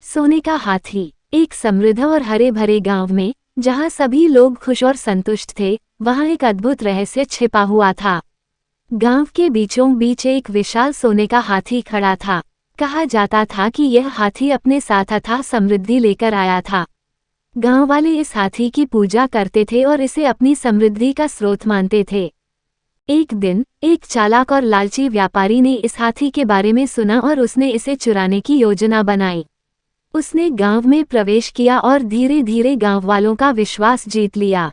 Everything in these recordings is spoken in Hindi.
सोने का हाथी। एक समृद्ध और हरे भरे गांव में, जहां सभी लोग खुश और संतुष्ट थे, वहां एक अद्भुत रहस्य छिपा हुआ था। गांव के बीचों बीच एक विशाल सोने का हाथी खड़ा था। कहा जाता था कि यह हाथी अपने साथ अथाह समृद्धि लेकर आया था। गांव वाले इस हाथी की पूजा करते थे और इसे अपनी समृद्धि का स्रोत मानते थे। एक दिन एक चालाक और लालची व्यापारी ने इस हाथी के बारे में सुना और उसने इसे चुराने की योजना बनाई। उसने गांव में प्रवेश किया और धीरे धीरे गांव वालों का विश्वास जीत लिया।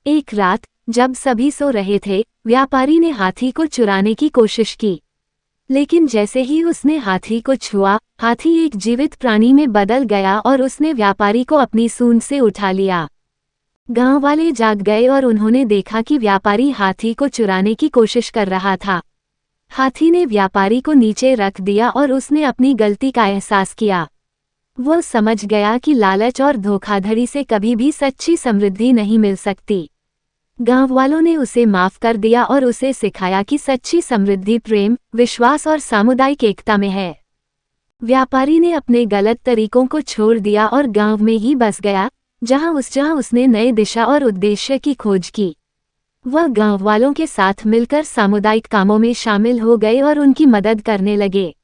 एक रात, जब सभी सो रहे थे, व्यापारी ने हाथी को चुराने की कोशिश की। लेकिन जैसे ही उसने हाथी को छुआ, हाथी एक जीवित प्राणी में बदल गया और उसने व्यापारी को अपनी सूंड से उठा लिया। गांव वाले जाग गए और उन्होंने देखा कि व्यापारी हाथी को चुराने की कोशिश कर रहा था। हाथी ने व्यापारी को नीचे रख दिया और उसने अपनी गलती का एहसास किया। वह समझ गया कि लालच और धोखाधड़ी से कभी भी सच्ची समृद्धि नहीं मिल सकती। गांव वालों ने उसे माफ कर दिया और उसे सिखाया कि सच्ची समृद्धि प्रेम, विश्वास और सामुदायिक एकता में है। व्यापारी ने अपने गलत तरीकों को छोड़ दिया और गांव में ही बस गया, जहां उसने नए दिशा और उद्देश्य की खोज की। वह गांव वालों के साथ मिलकर सामुदायिक कामों में शामिल हो गए और उनकी मदद करने लगे।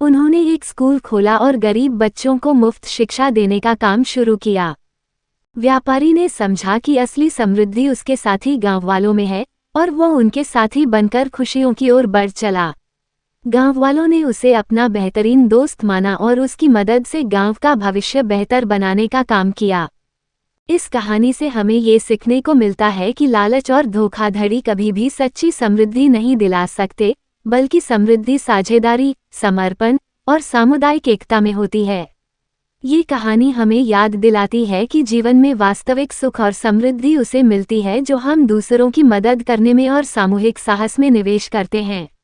उन्होंने एक स्कूल खोला और गरीब बच्चों को मुफ्त शिक्षा देने का काम शुरू किया। व्यापारी ने समझा कि असली समृद्धि उसके साथी गांव वालों में है और वह उनके साथी बनकर खुशियों की ओर बढ़ चला। गांव वालों ने उसे अपना बेहतरीन दोस्त माना और उसकी मदद से गांव का भविष्य बेहतर बनाने का काम किया। इस कहानी से हमें ये सीखने को मिलता है कि लालच और धोखाधड़ी कभी भी सच्ची समृद्धि नहीं दिला सकते, बल्कि समृद्धि साझेदारी, समर्पण और सामुदायिक एकता में होती है। ये कहानी हमें याद दिलाती है कि जीवन में वास्तविक सुख और समृद्धि उसे मिलती है जो हम दूसरों की मदद करने में और सामूहिक साहस में निवेश करते हैं।